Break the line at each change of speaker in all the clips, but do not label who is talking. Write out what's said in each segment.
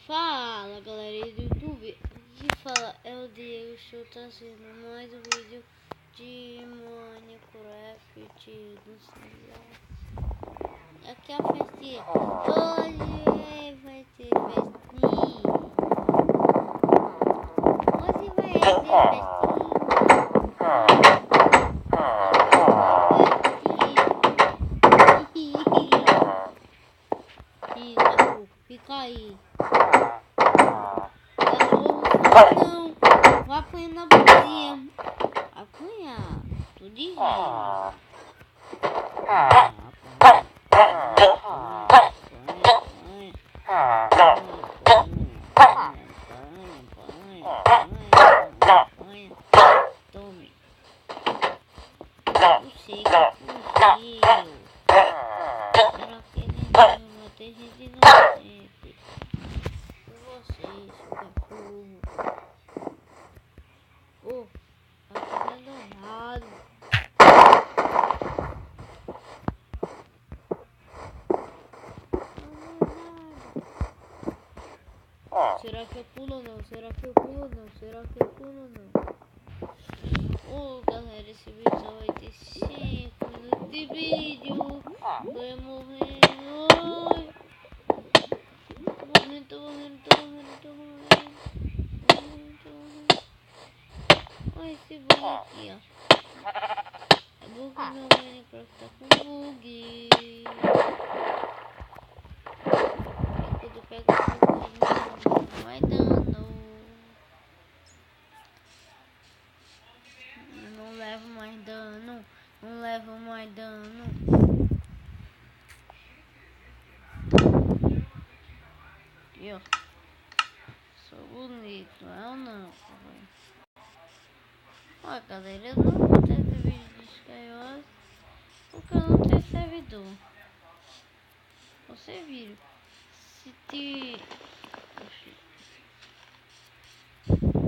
Fala galera do YouTube, aqui fala é o Diego, estou trazendo mais um vídeo de Minecraft do celular. Aqui é a festinha, hoje vai ter festinha, hoje vai ter festinha. Fica aí. Não, vai apanhar na boquinha. Apanhar, tô dizendo. Tome. Puxei, puxei. Será que ele não tem gente inocente? Vocês, cachorro. Oh, aqui não é danado. Será que eu pulo ou não? Será que eu pulo ou não? Será que eu pulo ou não? Oh, galera, esse vídeo só vai ter 5 minutos de vídeo. Vai morrer. Ai. Tô morrendo. Olha esse bug aqui, ó. É bug que meu Minecraft tá com bug. Quando eu pego o bug, não vai dano. Não levo mais dano. Não levo mais dano. Aqui, ó. Sou bonito, é ou não? Olha galera, eu não vou ter vídeo de Skywars porque eu não tenho servidor. Você viram? Se te...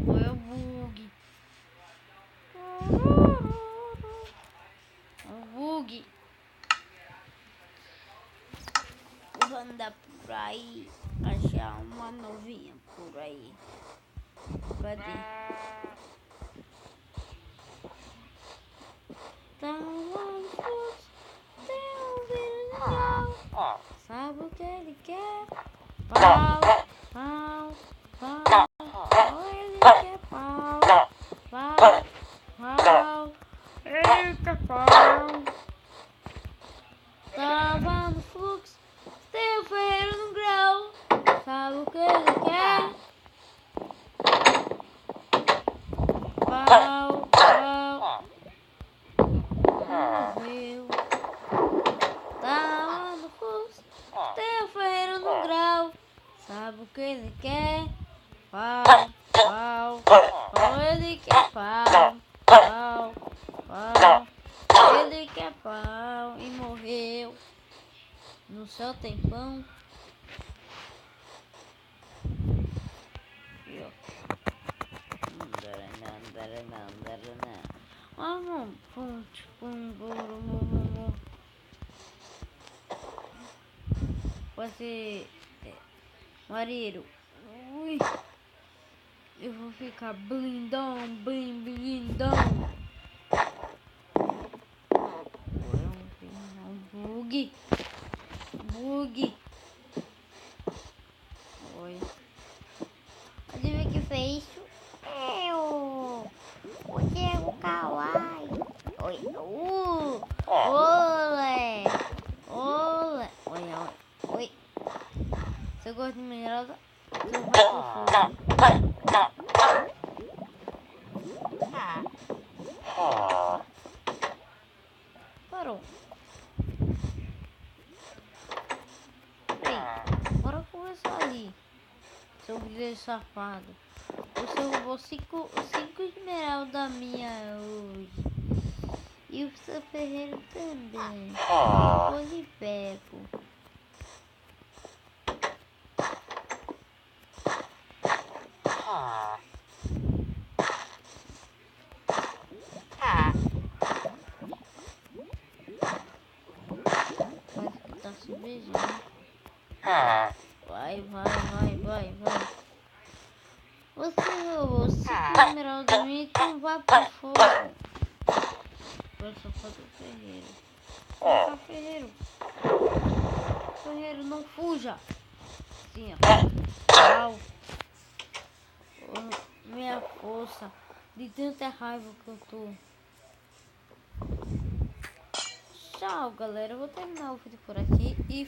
Olha o bug. O bug. Eu vou andar por aí, achar uma novinha por aí. Cadê? Sabe o que ele quer? Pau, pau, pau. Ele quer pau, pau, pau. Eita pau. Tava no fluxo, tem o ferreiro no grau. Sabe o que ele quer? Pau, pau. Morreu. Tava no fluxo, tem o ferreiro no grau. Sabe o que ele quer? Pau, pau, pau. Ele quer pau, pau, pau. Ele quer pau e morreu. No céu tem pão. E ó. Você, Mareiro, ui, eu vou ficar blindão, blindão. Bug. Oi. Adivinha que fez isso? Eu, o Diego Kawaii. Oi. Olé. Oi. Você gosta de mineral? Você vai pro fogo. Parou. Bora conversar ali. Seu grilo safado. Você roubou 5 esmeraldas minha hoje. E o seu ferreiro também. Depois de pego. Parece que tá se beijando. Vai, vai, vai, vai, vai. Você roubou 5 esmeraldas de mim, então vá pro fogo. Agora só falta o ferreiro. Vem cá, ferreiro. Ferreiro, não fuja. Assim, ó. Tchau. Minha força. De tanta raiva que eu tô. Tchau, galera. Eu vou terminar o vídeo por aqui e